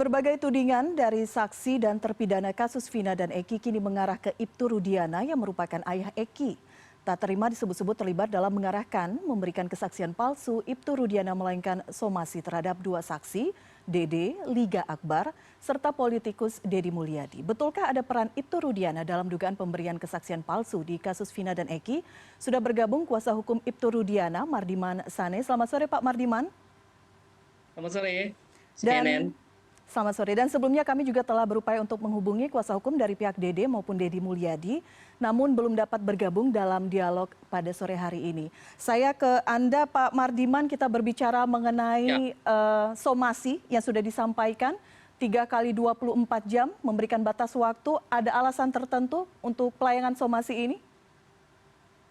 Berbagai tudingan dari saksi dan terpidana kasus Vina dan Eki kini mengarah ke Ibtu Rudiana yang merupakan ayah Eki. Tak terima disebut-sebut terlibat dalam mengarahkan, memberikan kesaksian palsu Ibtu Rudiana melainkan somasi terhadap dua saksi, Dede, Liga Akbar, serta politikus Deddy Mulyadi. Betulkah ada peran Ibtu Rudiana dalam dugaan pemberian kesaksian palsu di kasus Vina dan Eki? Sudah bergabung kuasa hukum Ibtu Rudiana, Mardiman Sane. Selamat sore Pak Mardiman. Selamat sore, CNN. Selamat sore, dan sebelumnya kami juga telah berupaya untuk menghubungi kuasa hukum dari pihak Dede maupun Deddy Mulyadi, namun belum dapat bergabung dalam dialog pada sore hari ini. Saya ke Anda Pak Mardiman, kita berbicara mengenai somasi yang sudah disampaikan, 3 kali 24 jam, memberikan batas waktu, ada alasan tertentu untuk pelayanan somasi ini?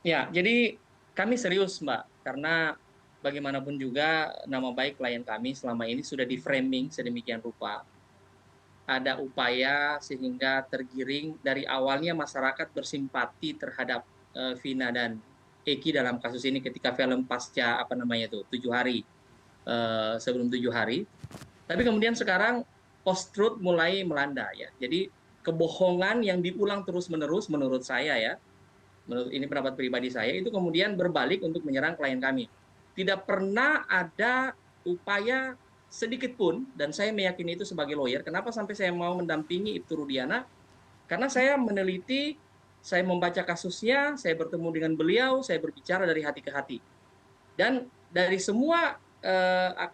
Ya, jadi kami serius Mbak, karena bagaimanapun juga nama baik klien kami selama ini sudah di-framing sedemikian rupa. Ada upaya sehingga tergiring dari awalnya masyarakat bersimpati terhadap Vina dan Eki dalam kasus ini ketika film pasca 7 hari sebelum 7 hari. Tapi kemudian sekarang post-truth mulai melanda ya. Jadi kebohongan yang diulang terus-menerus menurut saya ya, menurut ini pendapat pribadi saya, itu kemudian berbalik untuk menyerang klien kami. Tidak pernah ada upaya sedikit pun, dan saya meyakini itu sebagai lawyer, kenapa sampai saya mau mendampingi Ibtu Rudiana, karena saya meneliti, saya membaca kasusnya, saya bertemu dengan beliau, saya berbicara dari hati ke hati. Dan dari semua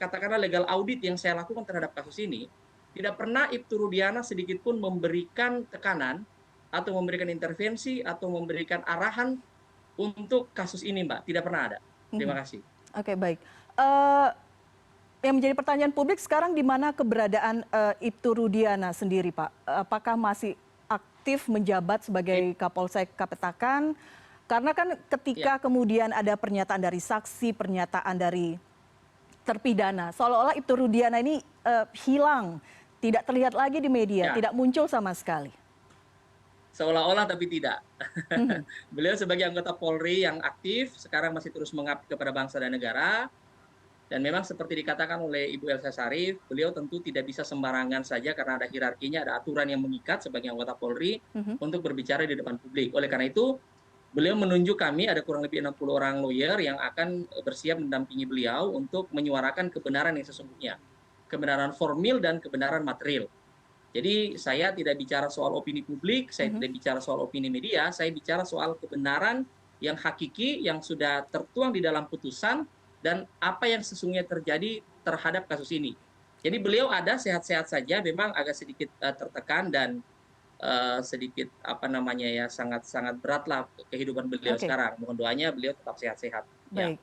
katakanlah legal audit yang saya lakukan terhadap kasus ini, tidak pernah Ibtu Rudiana sedikit pun memberikan tekanan, atau memberikan intervensi, atau memberikan arahan untuk kasus ini Mbak, tidak pernah ada. Terima kasih. Oke, baik. Yang menjadi pertanyaan publik sekarang di mana keberadaan Ibtu Rudiana sendiri, Pak? Apakah masih aktif menjabat sebagai Kapolsek Kapetakan? Karena kan ketika kemudian ada pernyataan dari saksi, pernyataan dari terpidana, seolah-olah Ibtu Rudiana ini hilang, tidak terlihat lagi di media, tidak muncul sama sekali. Seolah-olah tapi tidak. Beliau sebagai anggota Polri yang aktif, sekarang masih terus mengabdi kepada bangsa dan negara. Dan memang seperti dikatakan oleh Ibu Elsa Sharif, beliau tentu tidak bisa sembarangan saja karena ada hierarkinya, ada aturan yang mengikat sebagai anggota Polri untuk berbicara di depan publik. Oleh karena itu, beliau menunjuk kami, ada kurang lebih 60 orang lawyer yang akan bersiap mendampingi beliau untuk menyuarakan kebenaran yang sesungguhnya. Kebenaran formil dan kebenaran material. Jadi saya tidak bicara soal opini publik, saya tidak bicara soal opini media, saya bicara soal kebenaran yang hakiki, yang sudah tertuang di dalam putusan, dan apa yang sesungguhnya terjadi terhadap kasus ini. Jadi beliau ada sehat-sehat saja, memang agak sedikit tertekan dan sedikit sangat-sangat beratlah kehidupan beliau sekarang. Mohon doanya beliau tetap sehat-sehat. Baik.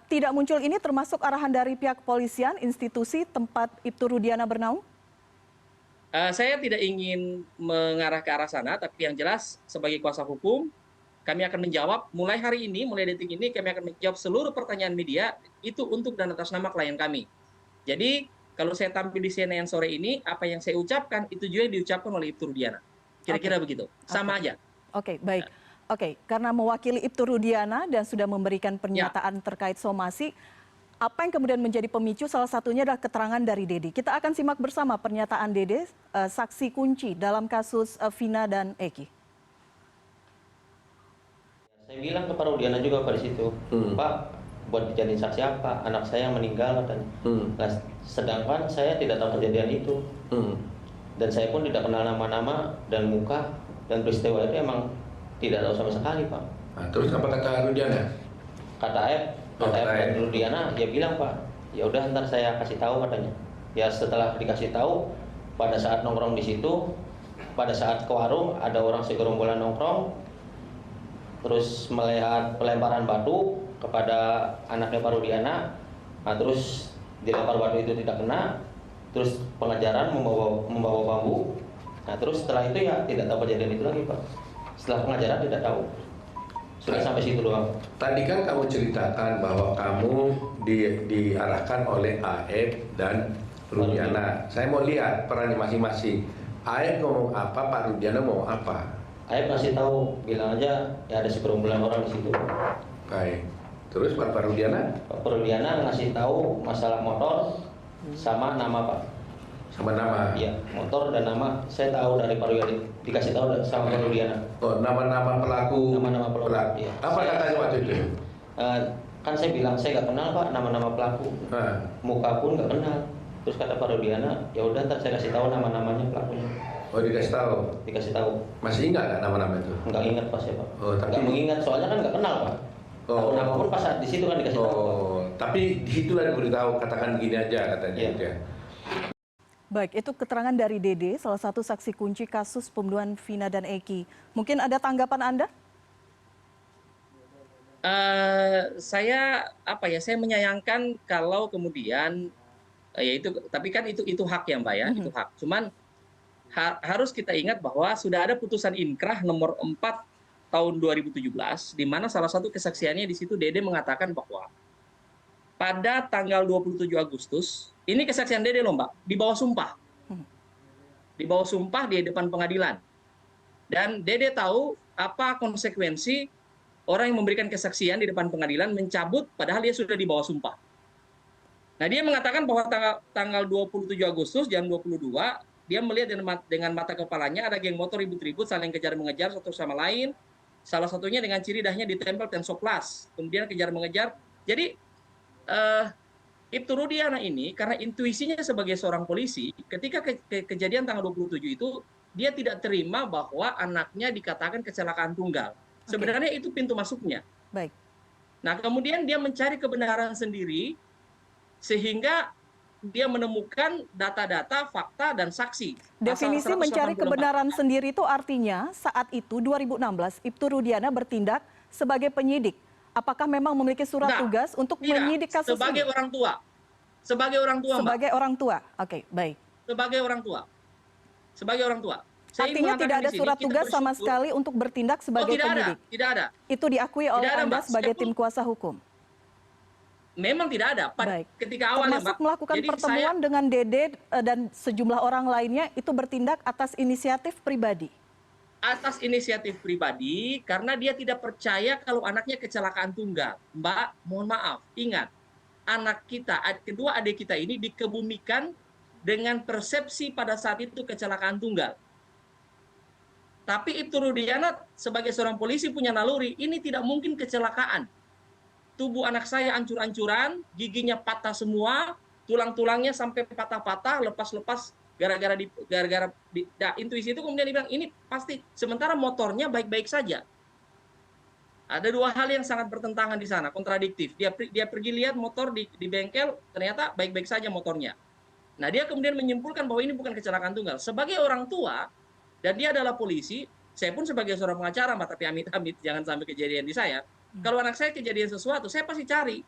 Tidak muncul ini termasuk arahan dari pihak kepolisian, institusi tempat Ibtu Rudiana bernaung? Saya tidak ingin mengarah ke arah sana, tapi yang jelas sebagai kuasa hukum, kami akan menjawab mulai hari ini, mulai detik ini, kami akan menjawab seluruh pertanyaan media itu untuk dan atas nama klien kami. Jadi kalau saya tampil di CNN sore ini, apa yang saya ucapkan itu juga diucapkan oleh Ibtu Rudiana. Kira-kira begitu, sama aja. Oke, baik. Oke, karena mewakili Ibtu Rudiana dan sudah memberikan pernyataan terkait somasi, apa yang kemudian menjadi pemicu salah satunya adalah keterangan dari Dede. Kita akan simak bersama pernyataan Dede, saksi kunci dalam kasus Vina dan Eki. Saya bilang ke Pak Rudiana juga pada situ, Pak, buat dijadiin saksi apa? Anak saya meninggal katanya. Nah, sedangkan saya tidak tahu kejadian itu. Dan saya pun tidak kenal nama-nama dan muka, dan peristiwa itu emang tidak tahu sama sekali, Pak. Nah, terus apa kata Rudiana? Kata dan Rudiana, dia bilang, Pak, ya udah ntar saya kasih tahu katanya. Ya setelah dikasih tahu, pada saat nongkrong di situ, pada saat ke warung ada orang segerombolan nongkrong, terus melihat pelemparan batu kepada anaknya Pak Rudiana, nah terus dilempar batu itu tidak kena, terus pengejaran membawa bambu, nah terus setelah itu ya tidak tahu kejadian itu lagi Pak. Setelah pengejaran tidak tahu. Sudah sampai situ doang. Tadi kan kamu ceritakan bahwa kamu diarahkan oleh Aep dan Rudiana. Saya mau lihat perannya masing-masing. Aep ngomong apa, Pak Rudiana ngomong apa? Aep ngasih tahu, bilang aja ya ada segerombolan orang di situ. Baik. Terus Pak Rudiana? Pak Rudiana ngasih tahu masalah motor sama nama Pak. Nama-nama. Iya, motor dan nama saya tahu dari Pak Rudiana, dikasih tahu sama Pak Rudiana. Oh, nama-nama pelaku. Nama-nama pelaku. Iya. Apa katanya waktu itu? Kan saya bilang saya nggak kenal Pak nama-nama pelaku. Muka pun nggak kenal. Terus kata Pak Rudiana, ya udah ntar saya kasih tahu nama-namanya pelakunya. Oh, dikasih tahu. Dikasih tahu. Masih ingat nggak nama-nama itu? Nggak ingat Pak saya Pak. Oh, tapi nggak mengingat soalnya kan nggak kenal Pak. Oh. Nama pun pas saat di situ kan dikasih tahu. Oh, tapi di situlah diberitahu, katakan gini aja katanya. Iya. Gitu ya. Baik, itu keterangan dari Dede, salah satu saksi kunci kasus pembunuhan Vina dan Eki. Mungkin ada tanggapan Anda? Saya menyayangkan kalau kemudian tapi kan itu hak ya Mbak ya, itu hak. Cuman harus kita ingat bahwa sudah ada putusan inkrah nomor 4 tahun 2017 di mana salah satu kesaksiannya di situ Dede mengatakan bahwa pada tanggal 27 Agustus, ini kesaksian Dede loh Mbak, di bawah sumpah. Di bawah sumpah di depan pengadilan. Dan Dede tahu apa konsekuensi orang yang memberikan kesaksian di depan pengadilan mencabut padahal dia sudah di bawah sumpah. Nah, dia mengatakan bahwa tanggal 27 Agustus jam 22, dia melihat dengan mata kepalanya ada geng motor ribut-ribut saling kejar-mengejar satu sama lain. Salah satunya dengan ciri dahnya ditempel tensoplas. Kemudian kejar-mengejar. Jadi Ibtu Rudiana ini karena intuisinya sebagai seorang polisi, ketika kejadian tanggal 27 itu dia tidak terima bahwa anaknya dikatakan kecelakaan tunggal. Sebenarnya itu pintu masuknya. Baik. Nah, kemudian dia mencari kebenaran sendiri sehingga dia menemukan data-data, fakta, dan saksi. Definisi mencari kebenaran sendiri itu artinya saat itu 2016 Ibtu Rudiana bertindak sebagai penyidik. Apakah memang memiliki surat tugas untuk menyidik kasus sebagai ini? orang tua. Sebagai orang tua, Sebagai orang tua. Oke, baik. Sebagai orang tua. Sebagai orang tua. Artinya tidak ada surat tugas sama sekali untuk bertindak sebagai penyidik? Tidak ada. Itu diakui oleh Anda sebagai tim kuasa hukum? Memang tidak ada. Ketika awalnya, termasuk melakukan pertemuan dengan Dede dan sejumlah orang lainnya itu bertindak atas inisiatif pribadi? Atas inisiatif pribadi karena dia tidak percaya kalau anaknya kecelakaan tunggal. Mbak, mohon maaf, ingat, anak kita, kedua adik kita ini dikebumikan dengan persepsi pada saat itu kecelakaan tunggal. Tapi Ibtu Rudiana sebagai seorang polisi punya naluri, ini tidak mungkin kecelakaan. Tubuh anak saya ancur-ancuran, giginya patah semua, tulang-tulangnya sampai patah-patah, lepas-lepas gara-gara intuisi itu kemudian dibilang ini pasti, sementara motornya baik-baik saja. Ada dua hal yang sangat bertentangan di sana, kontradiktif. Dia pergi lihat motor di bengkel, ternyata baik-baik saja motornya. Nah, dia kemudian menyimpulkan bahwa ini bukan kecelakaan tunggal. Sebagai orang tua, dan dia adalah polisi, saya pun sebagai seorang pengacara, tapi amit-amit jangan sampai kejadian di saya. Kalau anak saya kejadian sesuatu, saya pasti cari.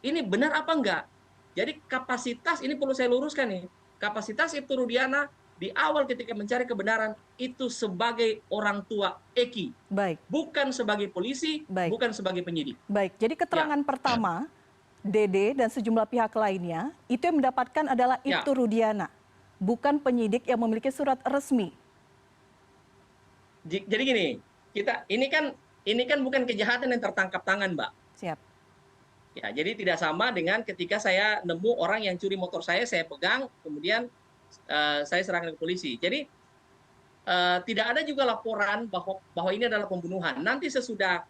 Ini benar apa enggak? Jadi kapasitas, ini perlu saya luruskan nih. Kapasitas Ibtu Rudiana di awal ketika mencari kebenaran, itu sebagai orang tua Eki. Baik. Bukan sebagai polisi, bukan sebagai penyidik. Baik, jadi keterangan pertama, Dede dan sejumlah pihak lainnya, itu yang mendapatkan adalah Ibtu Rudiana. Bukan penyidik yang memiliki surat resmi. Jadi gini, ini kan bukan kejahatan yang tertangkap tangan, Mbak. Siap. Ya, jadi tidak sama dengan ketika saya nemu orang yang curi motor saya pegang, kemudian saya serahkan ke polisi. Jadi tidak ada juga laporan bahwa ini adalah pembunuhan. Nanti sesudah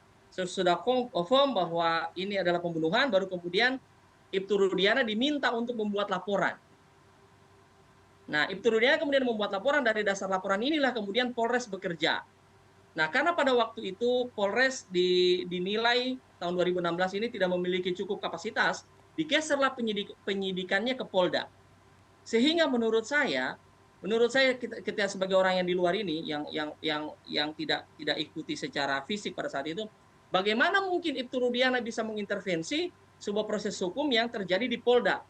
confirm bahwa ini adalah pembunuhan, baru kemudian Ibtu Rudiana diminta untuk membuat laporan. Nah, Ibtu Rudiana kemudian membuat laporan, dari dasar laporan inilah kemudian Polres bekerja. Nah, karena pada waktu itu Polres dinilai tahun 2016 ini tidak memiliki cukup kapasitas, digeserlah penyidikannya ke Polda. Sehingga menurut saya kita sebagai orang yang di luar ini yang tidak ikuti secara fisik pada saat itu, bagaimana mungkin Ibtu Rudiana bisa mengintervensi sebuah proses hukum yang terjadi di Polda?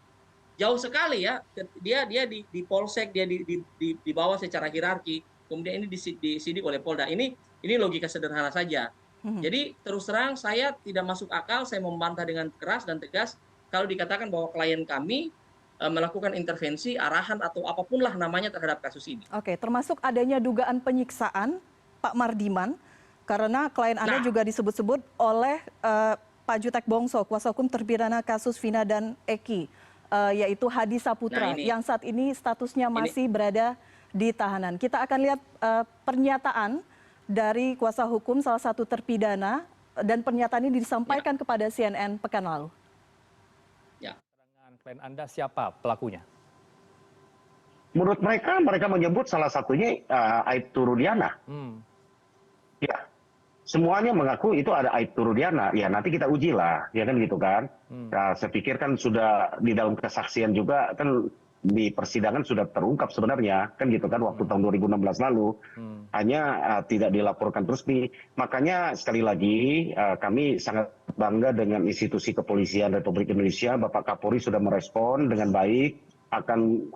Jauh sekali ya, dia di polsek, dia di bawah secara hierarki, kemudian ini disidik oleh Polda. Ini logika sederhana saja. Jadi terus terang saya tidak masuk akal, saya membantah dengan keras dan tegas kalau dikatakan bahwa klien kami melakukan intervensi, arahan atau apapun lah namanya terhadap kasus ini. Oke, termasuk adanya dugaan penyiksaan Pak Mardiman, karena klien Anda juga disebut-sebut oleh Pak Jutek Bongso, kuasa hukum terpidana kasus Vina dan Eki. yaitu Hadi Saputra, Nah, ini- yang saat ini statusnya masih berada di tahanan. Kita akan lihat pernyataan dari kuasa hukum salah satu terpidana, dan pernyataan ini disampaikan kepada CNN pekan lalu. Ya. Dengan klien Anda siapa pelakunya? Menurut mereka menyebut salah satunya Aibtu Rudiana. Ya, semuanya mengaku itu ada Aibtu Rudiana. Ya, nanti kita uji lah, ya kan gitu kan. Nah, saya pikir kan sudah di dalam kesaksian juga kan di persidangan sudah terungkap sebenarnya, kan gitu kan, waktu tahun 2016 lalu. Hanya tidak dilaporkan resmi. Makanya sekali lagi kami sangat bangga dengan institusi kepolisian Republik Indonesia. Bapak Kapolri sudah merespon dengan baik, akan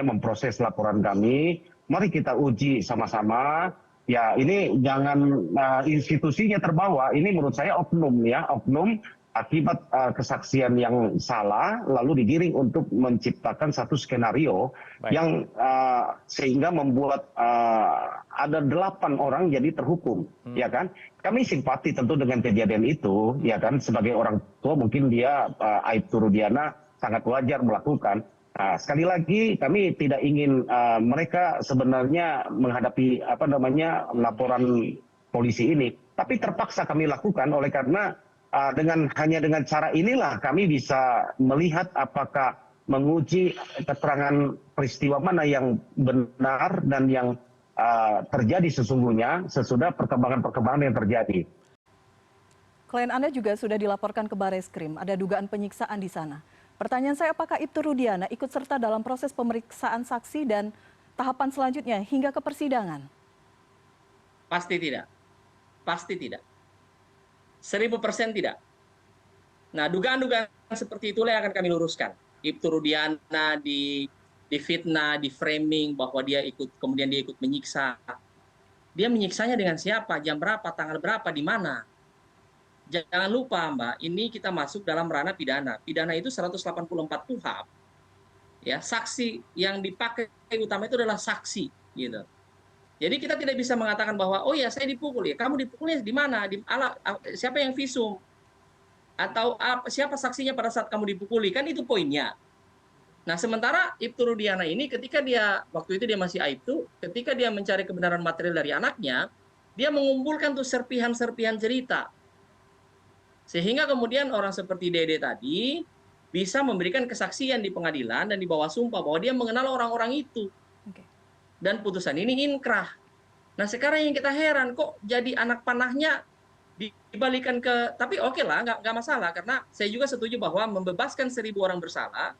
memproses laporan kami. Mari kita uji sama-sama. Ya, ini jangan institusinya terbawa. Ini menurut saya oknum akibat kesaksian yang salah lalu digiring untuk menciptakan satu skenario yang sehingga membuat ada 8 orang jadi terhukum, ya kan? Kami simpati tentu dengan kejadian itu, ya kan? Sebagai orang tua mungkin dia Aibtu Rudiana sangat wajar melakukan. Nah, sekali lagi kami tidak ingin mereka sebenarnya menghadapi laporan polisi ini, tapi terpaksa kami lakukan oleh karena hanya dengan cara inilah kami bisa melihat apakah menguji keterangan peristiwa mana yang benar dan yang terjadi sesungguhnya sesudah perkembangan-perkembangan yang terjadi. Klien Anda juga sudah dilaporkan ke Bareskrim, ada dugaan penyiksaan di sana. Pertanyaan saya, apakah Aibtu Rudiana ikut serta dalam proses pemeriksaan saksi dan tahapan selanjutnya hingga ke persidangan? Pasti tidak. Pasti tidak. 1000% tidak. Nah, dugaan-dugaan seperti itulah yang akan kami luruskan. Aibtu Rudiana difitnah, di framing bahwa kemudian dia ikut menyiksa. Dia menyiksanya dengan siapa, jam berapa, tanggal berapa, di mana? Jangan lupa, Mbak, ini kita masuk dalam ranah pidana. Pidana itu 184 KUHP. Ya, saksi yang dipakai utama itu adalah saksi, gitu. Jadi kita tidak bisa mengatakan bahwa oh ya saya dipukul, ya kamu dipukulnya di mana, siapa yang visum, atau siapa saksinya pada saat kamu dipukuli, kan itu poinnya. Nah, sementara Aibtu Rudiana ini waktu itu dia masih Aibtu, ketika dia mencari kebenaran material dari anaknya, dia mengumpulkan tuh serpihan-serpihan cerita. Sehingga kemudian orang seperti Dede tadi bisa memberikan kesaksian di pengadilan dan di bawah sumpah bahwa dia mengenal orang-orang itu. Dan putusan ini inkrah. Nah, sekarang yang kita heran, kok jadi anak panahnya dibalikan ke, tapi oke lah, nggak masalah, karena saya juga setuju bahwa membebaskan 1000 orang bersalah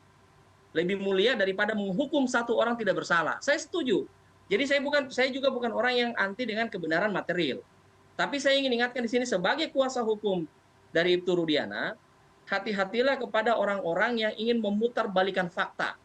lebih mulia daripada menghukum 1 orang tidak bersalah. Saya setuju. Jadi saya juga bukan orang yang anti dengan kebenaran material. Tapi saya ingin ingatkan di sini sebagai kuasa hukum dari Aibtu Rudiana, hati-hatilah kepada orang-orang yang ingin memutar-balikan fakta.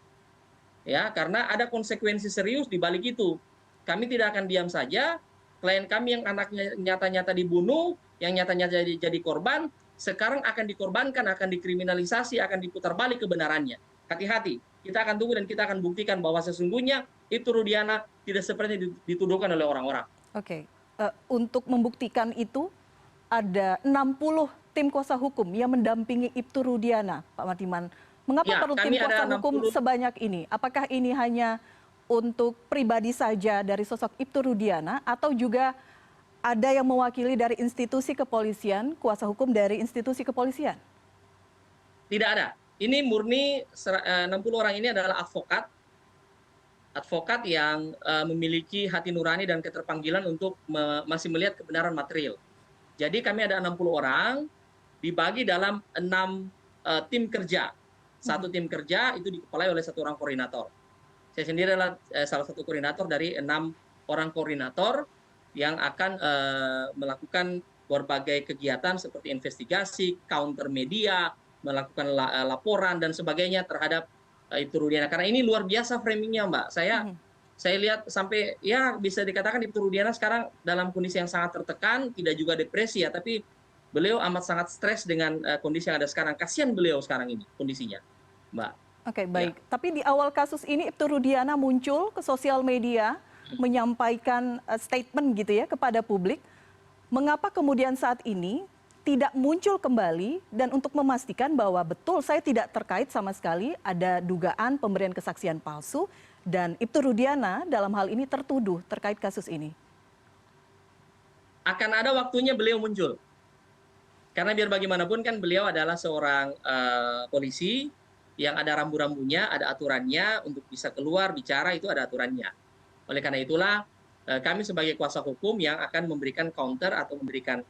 Ya, karena ada konsekuensi serius di balik itu. Kami tidak akan diam saja. Klien kami yang anaknya nyata-nyata dibunuh, yang nyata-nyata jadi korban, sekarang akan dikorbankan, akan dikriminalisasi, akan diputar balik kebenarannya. Hati-hati. Kita akan tunggu dan kita akan buktikan bahwa sesungguhnya Aibtu Rudiana tidak seperti dituduhkan oleh orang-orang. Oke. Untuk membuktikan itu, ada 60 tim kuasa hukum yang mendampingi Aibtu Rudiana, Pak Mardiman. Mengapa perlu tim kuasa hukum sebanyak ini? Apakah ini hanya untuk pribadi saja dari sosok Aibtu Rudiana atau juga ada yang mewakili dari institusi kepolisian, kuasa hukum dari institusi kepolisian? Tidak ada. Ini murni 60 orang ini adalah advokat yang memiliki hati nurani dan keterpanggilan untuk masih melihat kebenaran material. Jadi kami ada 60 orang dibagi dalam 6 tim kerja. Satu tim kerja itu dikepalai oleh 1 orang koordinator. Saya sendiri adalah salah satu koordinator dari 6 orang koordinator yang akan melakukan berbagai kegiatan seperti investigasi, counter media, melakukan laporan dan sebagainya terhadap Aibtu Rudiana. Karena ini luar biasa framingnya, Mbak. Saya lihat sampai ya bisa dikatakan Aibtu Rudiana sekarang dalam kondisi yang sangat tertekan, tidak juga depresi ya, tapi beliau amat sangat stres dengan kondisi yang ada sekarang. Kasihan beliau sekarang ini kondisinya, Mbak. Oke, baik. Ya. Tapi di awal kasus ini Aibtu Rudiana muncul ke sosial media menyampaikan statement gitu ya kepada publik. Mengapa kemudian saat ini tidak muncul kembali dan untuk memastikan bahwa betul saya tidak terkait sama sekali ada dugaan pemberian kesaksian palsu dan Ibtu Rudiana dalam hal ini tertuduh terkait kasus ini? Akan ada waktunya beliau muncul. Karena biar bagaimanapun kan beliau adalah seorang polisi yang ada rambu-rambunya, ada aturannya untuk bisa keluar bicara itu ada aturannya. Oleh karena itulah kami sebagai kuasa hukum yang akan memberikan counter atau memberikan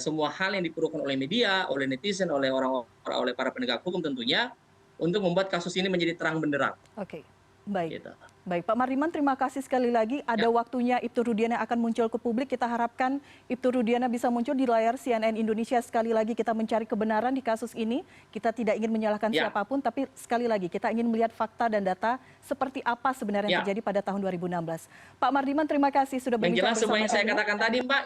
semua hal yang diperlukan oleh media, oleh netizen, oleh oleh para penegak hukum tentunya untuk membuat kasus ini menjadi terang benderang. Oke, baik. Gitu. Baik, Pak Mardiman, terima kasih sekali lagi. Ada waktunya Ibtu Rudiana akan muncul ke publik. Kita harapkan Ibtu Rudiana bisa muncul di layar CNN Indonesia. Sekali lagi kita mencari kebenaran di kasus ini. Kita tidak ingin menyalahkan siapapun, tapi sekali lagi kita ingin melihat fakta dan data seperti apa sebenarnya yang terjadi pada tahun 2016. Pak Mardiman, terima kasih sudah berbincang bersama kami. Yang jelas semua yang saya katakan tadi, Mbak,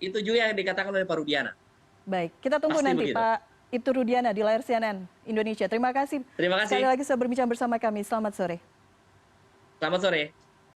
itu juga yang dikatakan oleh Pak Rudiana. Baik, kita tunggu Pasti nanti begitu. Pak Ibtu Rudiana di layar CNN Indonesia. Terima kasih. Terima kasih. Sekali lagi sudah berbincang bersama kami. Selamat sore. Selamat sore.